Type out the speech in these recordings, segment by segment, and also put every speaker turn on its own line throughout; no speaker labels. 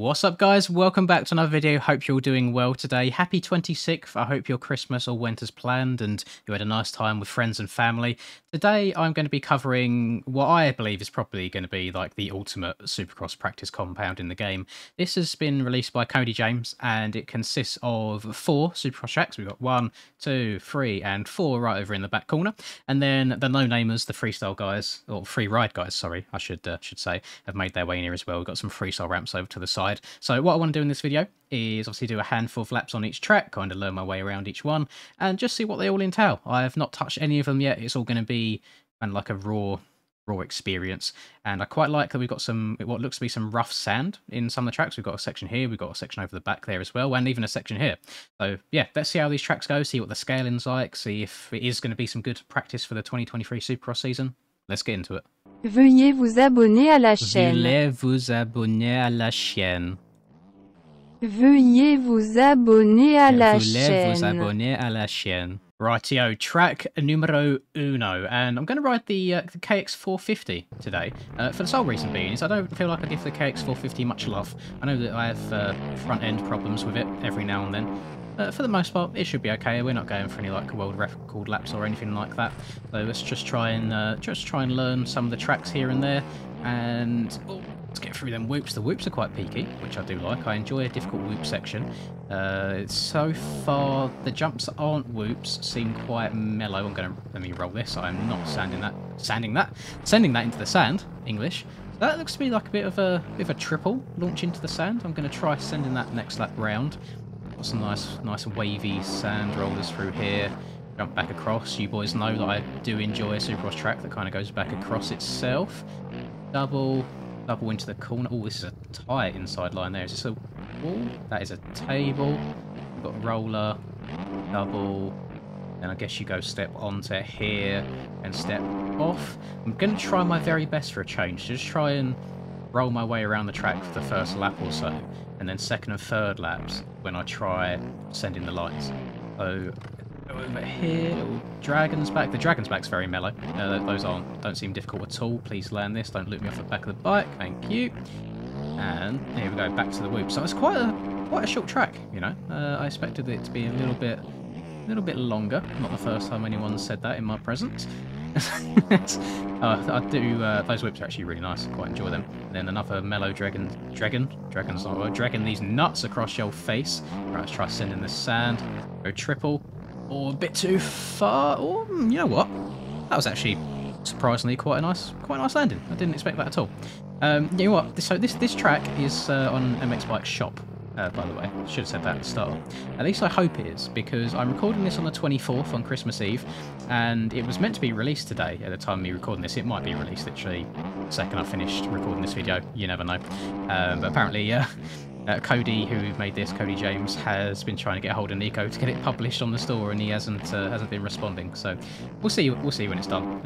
What's up, guys? Welcome back to another video. Hope you're all doing well today. Happy 26th. I hope your Christmas all went as planned and you had a nice time with friends and family. Today, I'm going to be covering what I believe is probably going to be like the ultimate Supercross practice compound in the game. This has been released by Cody James and it consists of 4 Supercross tracks. We've got 1, 2, 3, and 4 right over in the back corner. And then the no-namers, the freestyle guys, or free ride guys, sorry, I should say, have made their way in here as well. We've got some freestyle ramps over to the side. So what I want to do in this video is obviously do a handful of laps on each track, kind of learn my way around each one, and just see what they all entail. I have not touched any of them yet. It's all going to be kind of like a raw experience, and I quite like that we've got some what looks to be some rough sand in some of the tracks. We've got a section here, we've got a section over the back there as well, and even a section here. So yeah, let's see how these tracks go, see what the scaling's like, see if it is going to be some good practice for the 2023 Supercross season. Let's get into it.
Veuillez vous abonner à la chaîne.
Veuillez vous abonner à la chaîne.
Veuillez vous abonner à la
Veuillez vous
chaîne.
abonner à la chaîne. Rightio, track numero uno, and I'm going to ride the KX450 today, for the sole reason being is I don't feel like I give the KX450 much love. I know that I have front-end problems with it every now and then. For the most part, it should be okay. We're not going for any like world record laps or anything like that. So let's just try and learn some of the tracks here and there, and let's get through them whoops. The whoops are quite peaky, which I do like. I enjoy a difficult whoop section. So far, the jumps that aren't whoops seem quite mellow. Let me roll this. I'm not sending that into the sand. English. That looks to be like a bit of a triple launch into the sand. I'm going to try sending that next lap round. Got some nice wavy sand rollers through here. Jump back across. You boys know that I do enjoy a Supercross track that kind of goes back across itself. Double into the corner. Oh, this is a tight inside line there. Is this a wall? That is a table. We've got roller, double. Then I guess you go step onto here and step off. I'm going to try my very best for a change. Just try and roll my way around the track for the first lap or so, and then second and third laps when I try sending the lights. So over here, little dragon's back. The dragon's back's very mellow. Those don't seem difficult at all. Please land this. Don't loop me off the back of the bike. Thank you. And here we go, back to the whoop. So it's quite a short track, you know. I expected it to be a little bit longer. Not the first time anyone's said that in my presence. I do. Those whips are actually really nice. I quite enjoy them. And then another mellow dragon's not a word. Dragon these nuts across your face. Right, let's try sending the sand. Go triple. Or a bit too far. Or you know what? That was actually surprisingly quite a nice landing. I didn't expect that at all. You know what? So this track is on MX Bike Shop. By the way, I should have said that at the start. At least I hope it is, because I'm recording this on the 24th on Christmas Eve, and it was meant to be released today at the time of me recording this. It might be released literally the second I finished recording this video. You never know. But apparently, Cody, who made this, Cody James, has been trying to get a hold of Nico to get it published on the store, and he hasn't been responding. So we'll see when it's done.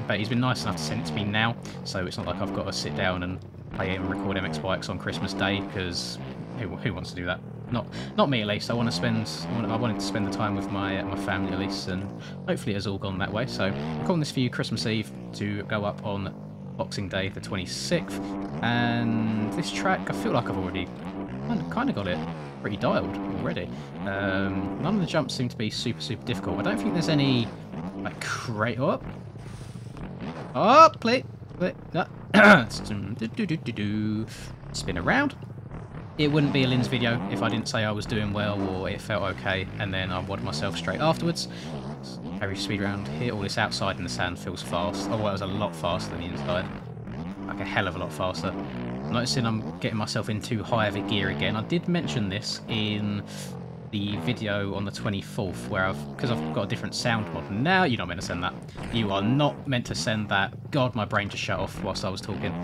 But he's been nice enough to send it to me now, so it's not like I've got to sit down and play and record MX Bikes on Christmas Day, because who wants to do that? Not me, at least. I wanted to spend the time with my family, at least, and hopefully it has all gone that way. So I'm recording this for you Christmas Eve to go up on Boxing Day, the 26th. And this track, I feel like I've already kind of got it pretty dialed already. None of the jumps seem to be super difficult. I don't think there's any like spin around. It wouldn't be a Lin's video if I didn't say I was doing well or it felt okay, and then I wadded myself straight afterwards. Very speed around here. All this outside in the sand feels fast. Oh, well, it was a lot faster than the inside. Like a hell of a lot faster. I'm noticing I'm getting myself in too high of a gear again. I did mention this in the video on the 24th, where because I've got a different sound mod. Now you're not meant to send that. You are not meant to send that. God, my brain just shut off whilst I was talking.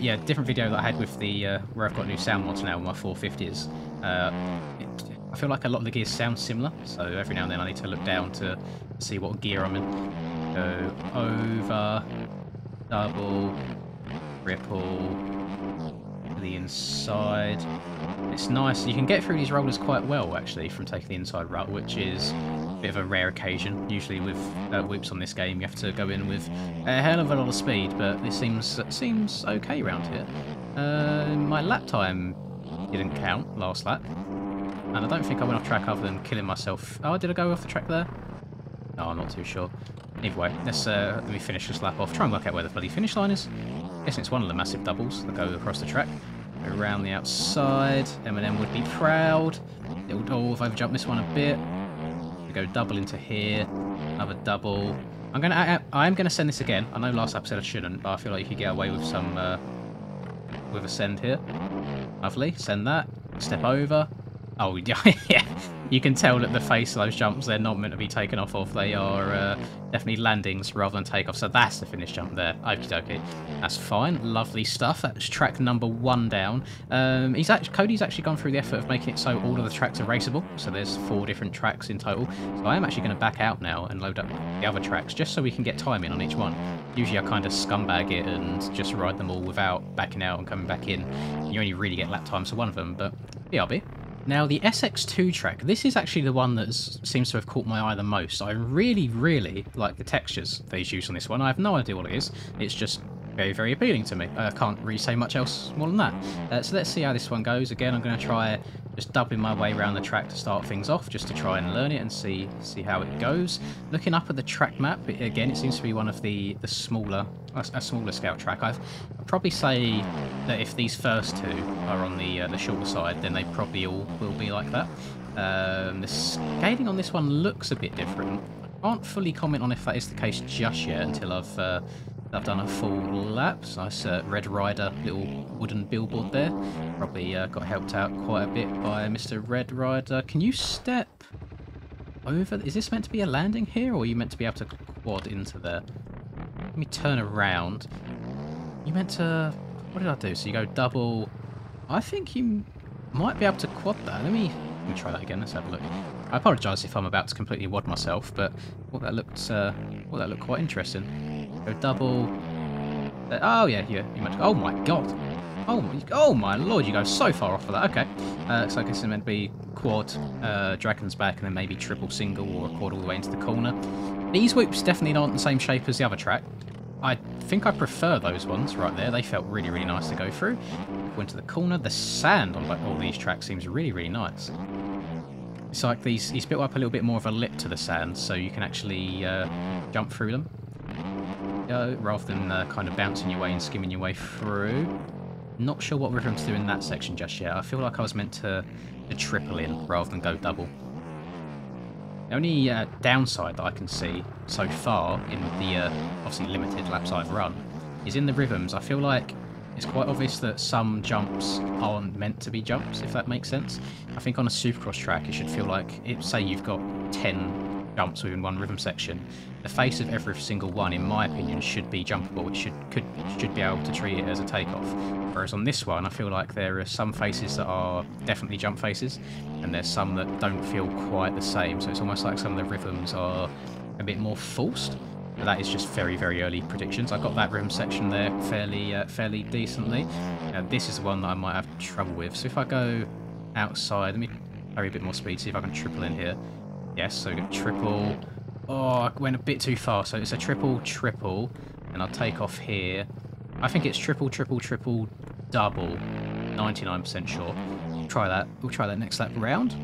Yeah, different video that I had with the where I've got new sound mods now with my 450s. I feel like a lot of the gears sound similar, so every now and then I need to look down to see what gear I'm in. Go over, double, triple, to the inside. It's nice. You can get through these rollers quite well, actually, from taking the inside route, which is a bit of a rare occasion. Usually with whoops on this game, you have to go in with a hell of a lot of speed, but this seems okay around here. My lap time didn't count last lap. And I don't think I went off track other than killing myself. Oh, did I go off the track there? No, I'm not too sure. Either way, let me finish this lap off. Try and work out where the bloody finish line is. I guess it's one of the massive doubles that go across the track. Around the outside. Eminem would be proud. Oh, I've overjumped this one a bit. We go double into here. Another double. I am gonna send this again. I know last episode I shouldn't, but I feel like you could get away with some with a send here. Lovely. Send that. Step over. Oh, yeah. You can tell that the face of those jumps, they're not meant to be taken off of. They are definitely landings rather than takeoffs. So that's the finish jump there. Okie dokie. That's fine. Lovely stuff. That's track number 1 down. Cody's actually gone through the effort of making it so all of the tracks are raceable. So there's 4 different tracks in total. So I am actually going to back out now and load up the other tracks just so we can get time in on each one. Usually I kind of scumbag it and just ride them all without backing out and coming back in. You only really get lap times for one of them, but BRB. Now, the SX2 track, this is actually the one that seems to have caught my eye the most. I really, really like the textures they use on this one. I have no idea what it is. It's just very, very appealing to me. I can't really say much else more than that. So let's see how this one goes. Again, I'm going to try just dubbing my way around the track to start things off, just to try and learn it and see how it goes. Looking up at the track map, again, it seems to be one of the smaller, a smaller scout track. I'd probably say that if these first 2 are on the shorter side, then they probably all will be like that. The scaling on this one looks a bit different. I can't fully comment on if that is the case just yet until I've done a full lap. So nice Red Rider little wooden billboard there. Probably got helped out quite a bit by Mr. Red Rider. Can you step over? Is this meant to be a landing here, or are you meant to be able to quad into there? Let me turn around. You meant to... What did I do? So you go double... I think you might be able to quad that. Let me try that again. Let's have a look. I apologise if I'm about to completely wad myself, but that looked quite interesting. Go double. Oh yeah, you mentioned. Oh my god. Oh my lord, you go so far off of that. Okay. So I guess it's meant to be quad, Dragon's Back, and then maybe triple single or a quad all the way into the corner. These whoops definitely aren't the same shape as the other track. I think I prefer those ones right there. They felt really, really nice to go through. Went to the corner. The sand on all these tracks seems really, really nice. It's like he's built up a little bit more of a lip to the sand, so you can actually jump through them. Rather than kind of bouncing your way and skimming your way through. Not sure what rhythm to do in that section just yet. I feel like I was meant to triple in rather than go double. The only downside that I can see so far in the obviously limited laps I've run is in the rhythms. I feel like it's quite obvious that some jumps aren't meant to be jumps, if that makes sense. I think on a Supercross track it should feel like, say you've got 10 jumps within one rhythm section, the face of every single one, in my opinion, should be jumpable. It should be able to treat it as a takeoff. Whereas on this one, I feel like there are some faces that are definitely jump faces, and there's some that don't feel quite the same. So it's almost like some of the rhythms are a bit more forced. But that is just very, very early predictions. I got that rhythm section there fairly decently. This is the one that I might have trouble with. So if I go outside, let me carry a bit more speed, see if I can triple in here. Yes, so triple. Oh, I went a bit too far. So it's a triple, triple, and I'll take off here. I think it's triple, triple, triple, double. 99% sure. Try that. We'll try that next lap round.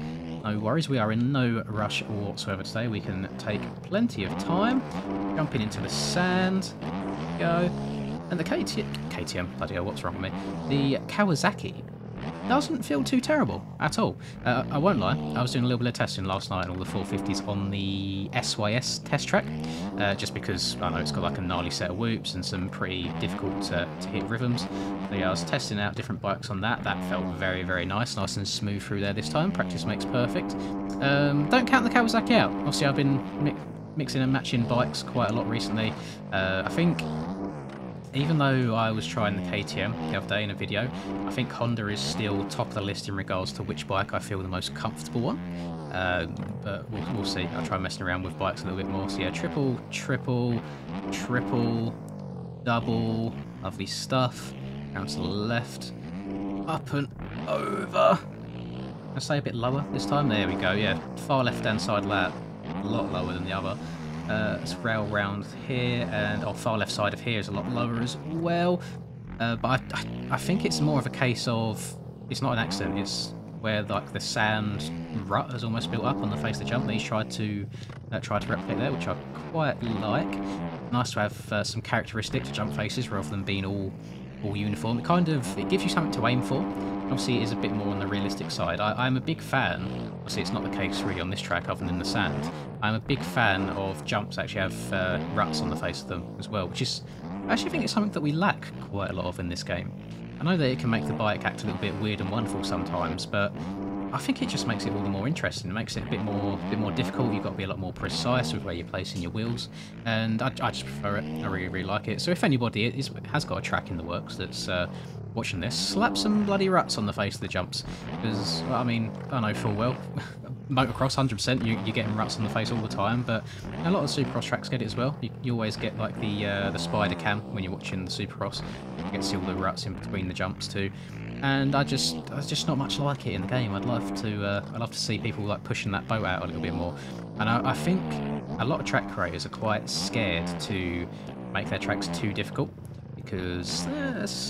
No worries. We are in no rush whatsoever today. We can take plenty of time. Jumping into the sand. Go. And the KTM. Bloody hell, what's wrong with me? The Kawasaki doesn't feel too terrible at all. I won't lie, I was doing a little bit of testing last night on all the 450s on the SYS test track, just because I know it's got like a gnarly set of whoops and some pretty difficult to hit rhythms. So yeah, I was testing out different bikes on that. That felt very, very nice and smooth through there this time. Practice makes perfect. Don't count the Kawasaki out. Obviously I've been mixing and matching bikes quite a lot recently. I think even though I was trying the KTM the other day in a video, I think Honda is still top of the list in regards to which bike I feel the most comfortable one. But we'll see. I'll try messing around with bikes a little bit more. So yeah, triple, triple, triple, double. Lovely stuff. Down to the left. Up and over. I say a bit lower this time. There we go. Yeah, far left-hand side lap. A lot lower than the other. Let's rail round here, and far left side of here is a lot lower as well. But I think it's more of a case of it's not an accident. It's where like the sand rut has almost built up on the face of the jump. He's tried to replicate there, which I quite like. Nice to have some characteristic to jump faces rather than being all uniform. It gives you something to aim for. Obviously, it is a bit more on the realistic side. I'm a big fan. Obviously, it's not the case really on this track, other than the sand. I'm a big fan of jumps that actually have ruts on the face of them as well, which is I actually think it's something that we lack quite a lot of in this game. I know that it can make the bike act a little bit weird and wonderful sometimes, but I think it just makes it all the more interesting. It makes it a bit more difficult. You've got to be a lot more precise with where you're placing your wheels, and I just prefer it. I really, really like it. So if anybody has got a track in the works that's watching this, slap some bloody ruts on the face of the jumps, because I mean, I know full well, motocross 100%, you're getting ruts on the face all the time, but a lot of Supercross tracks get it as well. You always get like the spider cam when you're watching the Supercross. You get to see all the ruts in between the jumps too. And there's just not much like it in the game. I'd love to see people like pushing that boat out a little bit more. And I think a lot of track creators are quite scared to make their tracks too difficult, because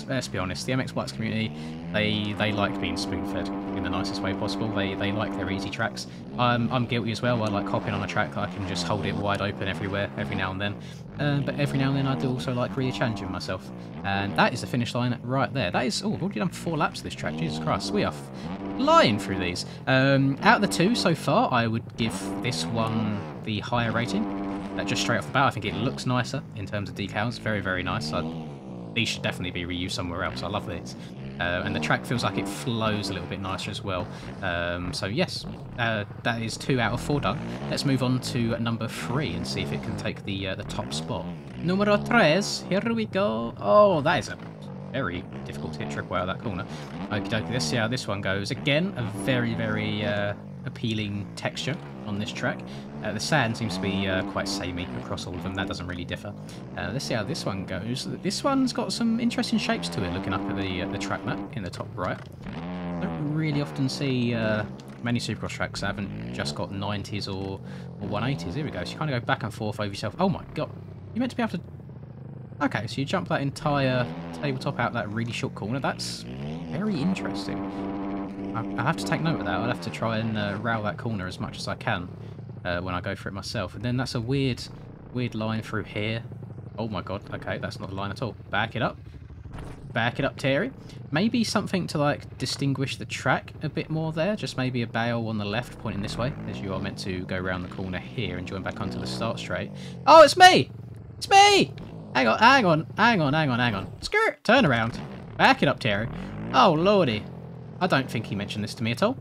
let's be honest, the MX Bikes community, they like being spoon-fed in the nicest way possible. They like their easy tracks. I'm guilty as well. I like hopping on a track that I can just hold it wide open everywhere every now and then. But every now and then I do also like really challenging myself. And that is the finish line right there. That is, oh, we've already done 4 laps of this track. Jesus Christ, we are flying through these. Out of the 2 so far, I would give this one the higher rating. Just straight off the bat, I think it looks nicer in terms of decals. Very, very nice. These should definitely be reused somewhere else. I love this. And the track feels like it flows a little bit nicer as well. So yes, that is 2 out of 4 done. Let's move on to number 3 and see if it can take the top spot. Numero 3, here we go. Oh, that is a very difficult to hit triple out of that corner. Okie dokie, let's see how this one goes. Again, a very, very appealing texture on this track. The sand seems to be quite samey across all of them. That doesn't really differ. Let's see how this one goes. This one's got some interesting shapes to it, looking up at the track map in the top right. I don't really often see many Supercross tracks that haven't just got 90s or 180s. Here we go. So you kind of go back and forth over yourself. Oh my god. You meant to be able to... Okay, so you jump that entire tabletop out that really short corner. That's very interesting. I have to take note of that. I'll have to try and rail that corner as much as I can when I go for it myself. And then that's a weird line through here. Oh my god. Okay, that's not the line at all. Back it up. Back it up, Terry. Maybe something to like distinguish the track a bit more there. Just maybe a bail on the left pointing this way, as you are meant to go around the corner here and join back onto the start straight. Oh, it's me! It's me! Hang on. Skirt! Turn around. Back it up, Terry. Oh, lordy. I don't think he mentioned this to me at all.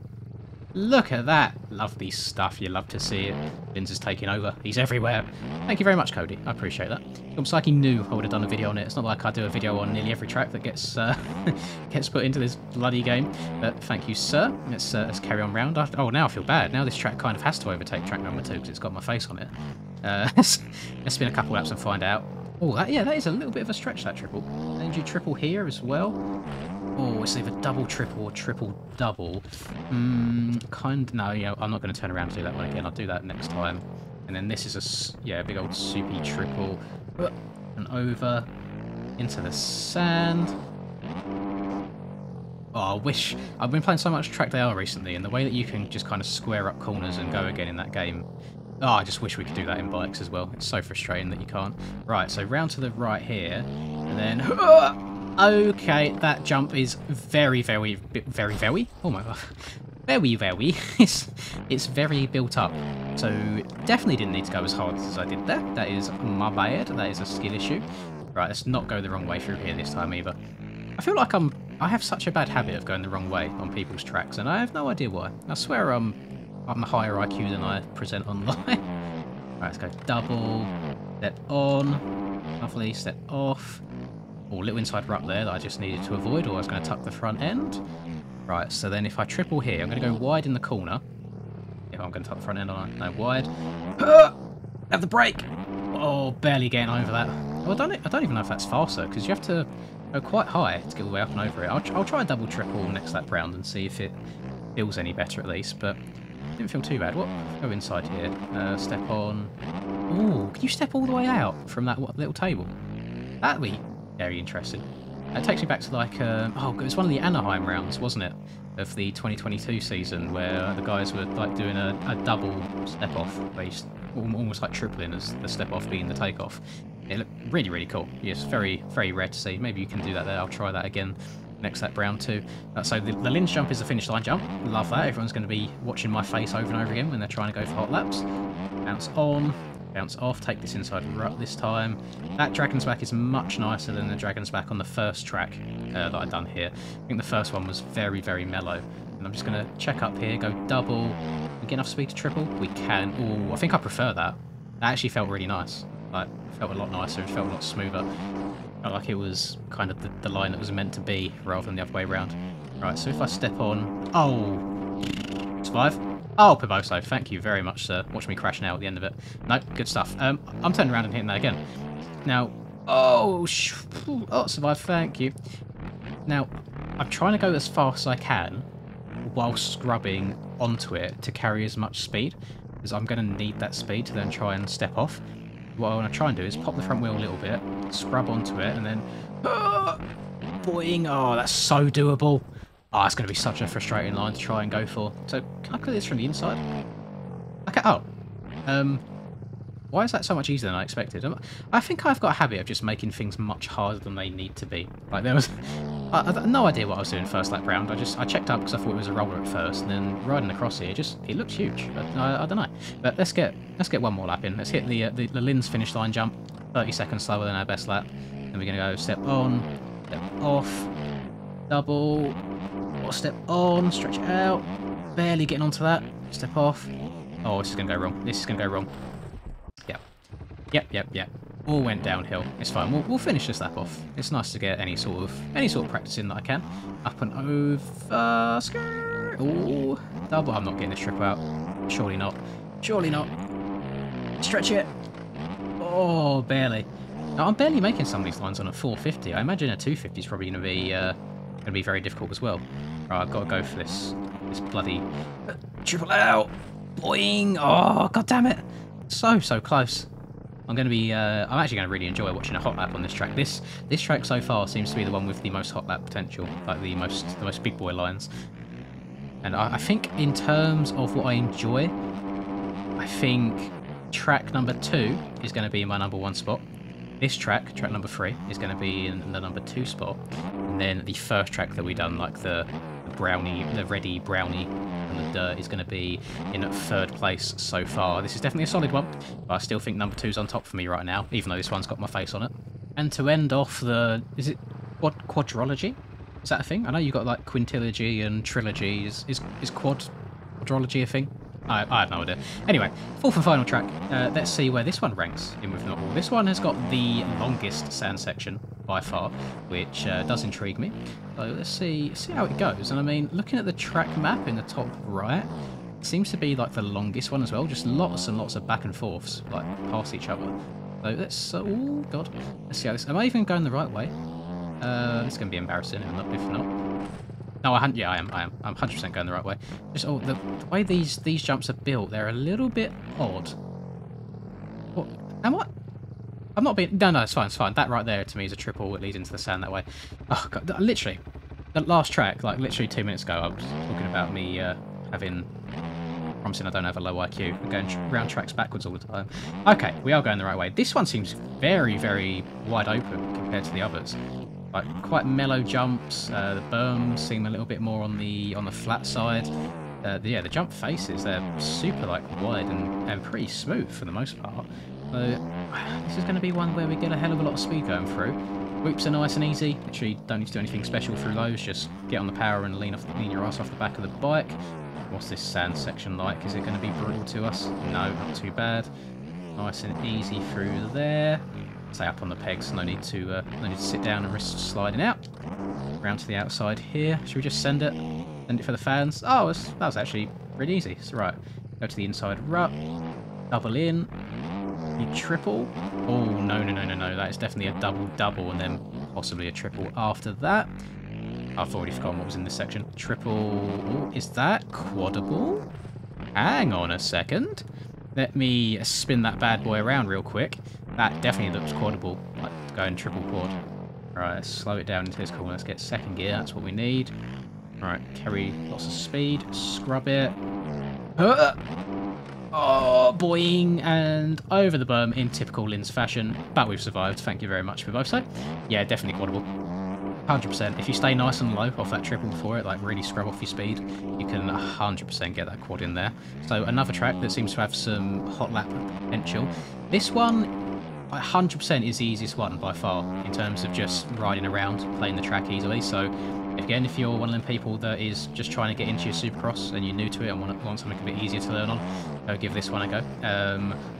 Look at that. Lovely stuff. You love to see it. Vince is taking over. He's everywhere. Thank you very much, Cody. I appreciate that. Looks like he knew I would have done a video on it. It's not like I do a video on nearly every track that gets gets put into this bloody game. But thank you, sir. Let's carry on round. Oh, now I feel bad. Now this track kind of has to overtake track number 2 because it's got my face on it. Let's spin a couple laps and find out. Oh, that is a little bit of a stretch, that triple. And you triple here as well. Oh, it's either double, triple, or triple, double. No, yeah, I'm not going to turn around and do that one again. I'll do that next time. And then this is a big old soupy triple. And over into the sand. Oh, I wish... I've been playing so much Track Day R recently, and the way that you can just kind of square up corners and go again in that game... Oh, I just wish we could do that in bikes as well. It's so frustrating that you can't. Right, so round to the right here, and then... Okay, that jump is very... Oh my god. Very. It's very built up. So, definitely didn't need to go as hard as I did there. That is my bad. That is a skill issue. Right, let's not go the wrong way through here this time either. I feel like I have such a bad habit of going the wrong way on people's tracks, and I have no idea why. I swear I'm a higher IQ than I present online. Right, let's go double, step on, lovely, step off. Oh, little inside rut there that I just needed to avoid, or I was going to tuck the front end. Right, so then if I triple here, I'm going to go wide in the corner. If I'm going to tuck the front end on, no, wide. Have the brake! Oh, barely getting over that. Oh, I don't even know if that's faster, because you have to go quite high to get all the way up and over it. I'll try a double triple next lap round and see if it feels any better at least, but it didn't feel too bad. What? Go inside here. Step on. Oh, can you step all the way out from that little table? That'd be very interesting. It takes me back to like, oh, it was one of the Anaheim rounds, wasn't it? Of the 2022 season, where the guys were like doing a double step off, based almost like tripling as the step off being the takeoff. It looked really, really cool. Yes, very, very rare to see. Maybe you can do that there. I'll try that again next lap round 2. So the Linz jump is a finish line jump. Love that. Everyone's going to be watching my face over and over again when they're trying to go for hot laps. Bounce on, bounce off, take this inside rut this time. That Dragon's Back is much nicer than the Dragon's Back on the first track that I've done here. I think the first one was very, very mellow. And I'm just going to check up here, go double. We get enough speed to triple? We can. Oh, I think I prefer that. That actually felt really nice. Like, felt a lot nicer, it felt a lot smoother. Felt like it was kind of the line that was meant to be, rather than the other way around. Right, so if I step on... Oh! Survive? Oh, Piboso, thank you very much, sir. Watch me crash now at the end of it. No, good stuff. I'm turning around and hitting that again. Now... Oh, survive, thank you. Now, I'm trying to go as fast as I can, while scrubbing onto it to carry as much speed, because I'm going to need that speed to then try and step off. What I want to try and do is pop the front wheel a little bit, scrub onto it, and then... boing! Oh, that's so doable. Oh, it's going to be such a frustrating line to try and go for. So, can I clear this from the inside? Okay, oh. Why is that so much easier than I expected? I think I've got a habit of just making things much harder than they need to be. Like, there was... I had no idea what I was doing first lap round. I checked up because I thought it was a roller at first, and then riding across here, it looks huge. But I don't know. But let's get one more lap in. Let's hit the Linz finish line jump. 30 seconds slower than our best lap. Then we're going to go step on, step off, double, or step on, stretch it out. Barely getting onto that. Step off. Oh, this is going to go wrong. This is going to go wrong. Yep. All went downhill. It's fine. We'll finish this lap off. It's nice to get any sort of practice in that I can. Up and over. Skirt. Ooh, double. I'm not getting this trip out. Surely not. Surely not. Stretch it. Oh, barely. Now, I'm barely making some of these lines on a 450. I imagine a 250 is probably going to be very difficult as well. Right, I've got to go for this bloody triple out. Boing. Oh, god damn it. So close. I'm actually going to really enjoy watching a hot lap on this track. This track so far seems to be the one with the most hot lap potential, like the most big boy lines. And I think in terms of what I enjoy, I think track number 2 is going to be my number 1 spot. This track number 3, is going to be in the number 2 spot. And then the first track that we done, like the ready brownie and the dirt, is going to be in 3rd place so far. This is definitely a solid one, but I still think number 2's on top for me right now, even though this one's got my face on it. And to end off is it quadrology? Is that a thing? I know you've got like quintilogy and trilogy. Is quadrology a thing? I have no idea. Anyway, 4th and final track. Let's see where this one ranks in With Not All. This one has got the longest sand section by far, which does intrigue me. So let's see how it goes. And I mean, looking at the track map in the top right, it seems to be like the longest one as well. Just lots and lots of back and forths, like past each other. So let's. Oh god. Let's see how this. Am I even going the right way? It's going to be embarrassing if not. No, I am. I'm 100% going the right way. Just the way these jumps are built, they're a little bit odd. What? Am I? I'm not being... No, it's fine, it's fine. That right there to me is a triple. It leads into the sand that way. Oh god, literally. The last track, like literally 2 minutes ago, I was talking about me promising I don't have a low IQ. I'm going round tracks backwards all the time. Okay, we are going the right way. This one seems very, very wide open compared to the others. Like quite mellow jumps. The berms seem a little bit more on the flat side. The jump faces, they're super like wide and pretty smooth for the most part. So this is going to be one where we get a hell of a lot of speed going through. Whoops are nice and easy. Literally don't need to do anything special through those. Just get on the power and lean your ass off the back of the bike. What's this sand section like? Is it going to be brutal to us? No, not too bad. Nice and easy through there. Stay up on the pegs. No need to sit down and risk sliding out. Round to the outside here. Should we just send it? Send it for the fans? Oh, that was actually pretty easy. So, right. Go to the inside rut. Double in. You triple. Oh, no. That is definitely a double and then possibly a triple after that. I've already forgotten what was in this section. Triple. Oh, is that quadable? Hang on a second. Let me spin that bad boy around real quick. That definitely looks quadable. Like going triple quad. Right, let's slow it down into this corner. Let's get second gear. That's what we need. Right, carry lots of speed. Scrub it. Oh, boing, and over the berm in typical Linz fashion. But we've survived. Thank you very much for both. So, yeah, definitely quadable. 100%. If you stay nice and low off that triple before it, like really scrub off your speed, you can 100% get that quad in there. So another track that seems to have some hot lap potential. This one, 100% is the easiest one by far in terms of just riding around, playing the track easily. So again, if you're one of them people that is just trying to get into your Supercross and you're new to it and want something a bit easier to learn on, go give this one a go.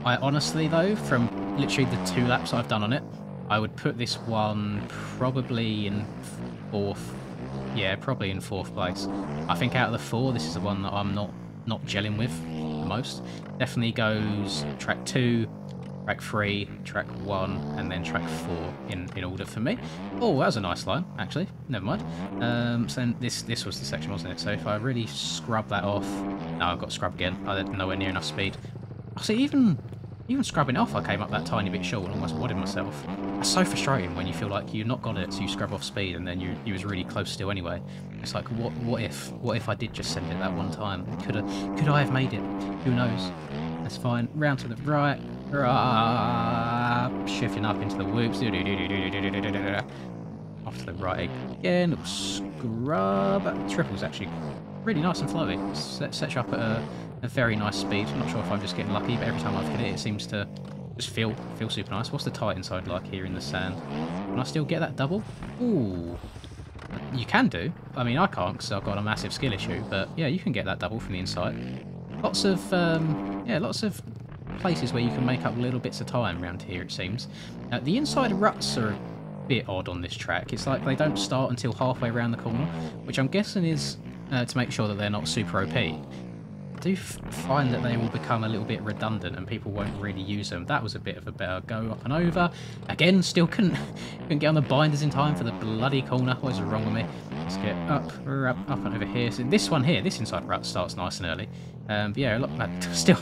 I honestly though, from literally the 2 laps I've done on it, I would put this one probably in 4th. Yeah, probably in 4th place. I think out of the 4, this is the one that I'm not gelling with the most. Definitely goes track 2, track 3, track 1, and then track 4 in order for me. Oh, that was a nice line, actually. Never mind. So then this was the section, wasn't it? So if I really scrub that off... No, I've got to scrub again. I had nowhere near enough speed. See, even scrubbing off, I came up that tiny bit short and almost wadded myself. It's so frustrating when you feel like you've not got it, so you scrub off speed, and then you was really close still anyway. It's like, what if I did just send it that one time? Could I have made it? Who knows? That's fine. Round to the right. Shifting up into the whoops. Off to the right again. Little scrub. Triple's actually really nice and flowy. Sets you up at a very nice speed. I'm not sure if I'm just getting lucky, but every time I've hit it, it seems to just feel super nice. What's the tight inside like here in the sand? Can I still get that double? Ooh. You can do. I mean, I can't because I've got a massive skill issue, but yeah, you can get that double from the inside. Lots of places where you can make up little bits of time around here, it seems. The inside ruts are a bit odd on this track. It's like they don't start until halfway around the corner, which I'm guessing is to make sure that they're not super OP. I do find that they will become a little bit redundant and people won't really use them. That was a bit of a better go up and over. Again, still couldn't get on the binders in time for the bloody corner. What is wrong with me? Let's get up and over here. So this one here, this inside rut starts nice and early. But yeah, still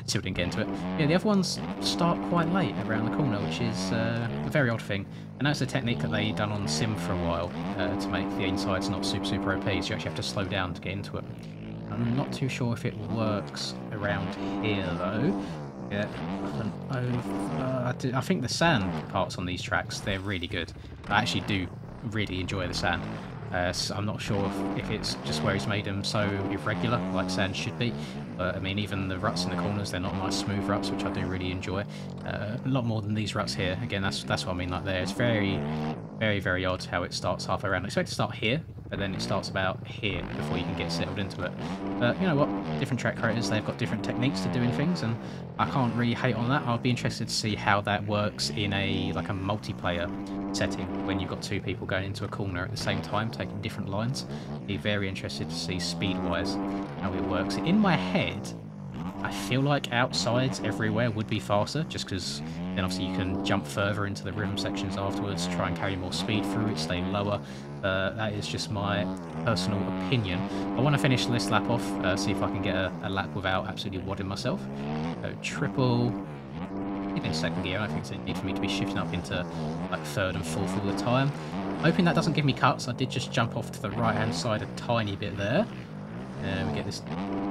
didn't get into it. Yeah, the other ones start quite late around the corner, which is a very odd thing. And that's a technique that they done on Sim for a while to make the insides not super OP. So you actually have to slow down to get into it. I'm not too sure if it works around here though. Yeah, up and over. I think the sand parts on these tracks, they're really good. I actually do really enjoy the sand. So I'm not sure if it's just where he's made them so irregular, like sand should be. But I mean, even the ruts in the corners, they're not nice smooth ruts, which I do really enjoy. A lot more than these ruts here. Again, that's what I mean. Like there, it's very, very odd how it starts halfway around. I expect to start here, but then it starts about here before you can get settled into it. But you know what? Different track creators, they've got different techniques to doing things, and I can't really hate on that. I'll be interested to see how that works in a multiplayer setting when you've got 2 people going into a corner at the same time, taking different lines. Be very interested to see speed-wise how it works. In my head, I feel like outsides everywhere would be faster, just because then obviously you can jump further into the rim sections afterwards, try and carry more speed through it, stay lower. That is just my personal opinion. I want to finish this lap off, see if I can get a lap without absolutely wadding myself. So triple, in second gear. I don't think there's a need for me to be shifting up into like 3rd and 4th all the time. Hoping that doesn't give me cuts. I did just jump off to the right hand side a tiny bit there. And we get this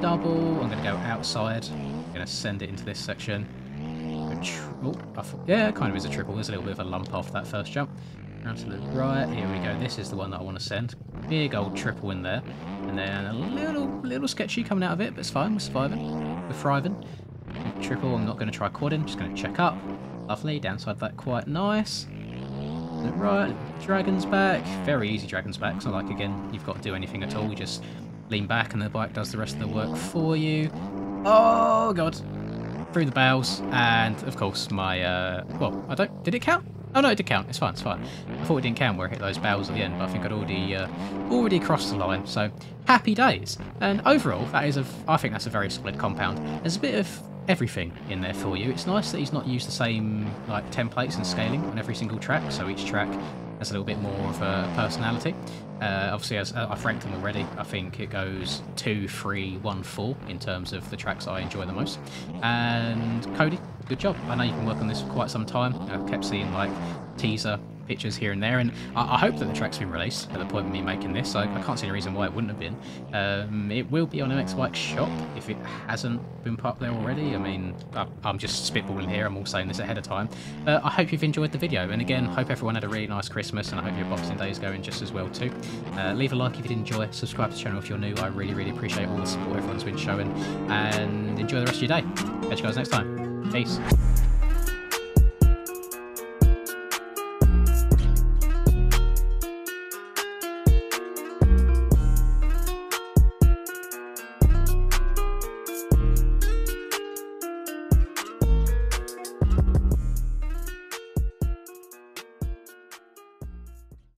double. I'm going to go outside. I'm going to send it into this section. Yeah, it kind of is a triple. There's a little bit of a lump off that first jump. Round to the right. Here we go. This is the one that I want to send. Big old triple in there. And then a little sketchy coming out of it, but it's fine. We're surviving. We're thriving. Triple. I'm not going to try quadding. Just going to check up. Lovely. Downside that quite nice. Right. Dragon's back. Very easy dragon's back. So like, again, you've got to do anything at all. You just lean back and the bike does the rest of the work for you. Oh, God. Through the bales. And, of course, my... well, I don't... Did it count? Oh, no, it did count. It's fine, it's fine. I thought it didn't count where I hit those bales at the end, but I think I'd already crossed the line. So, happy days. And overall, I think that's a very solid compound. There's a bit of everything in there for you. It's nice that he's not used the same like templates and scaling on every single track, so each track has a little bit more of a personality. Obviously, as I've ranked them already, I think it goes 2, 3, 1, 4 in terms of the tracks I enjoy the most. And Cody, good job. I know you've been working on this for quite some time. I kept seeing like teaser pictures here and there, and I hope that the track's been released at the point of me making this. I can't see any reason why it wouldn't have been. It will be on MX Bike Shop if it hasn't been put up there already. I mean, I'm just spitballing here. I'm all saying this ahead of time. I hope you've enjoyed the video, and again, hope everyone had a really nice Christmas, and I hope your Boxing Day is going just as well too. Leave a like if you did enjoy. Subscribe to the channel if you're new. I really, really appreciate all the support everyone's been showing, and enjoy the rest of your day. Catch you guys next time. Peace.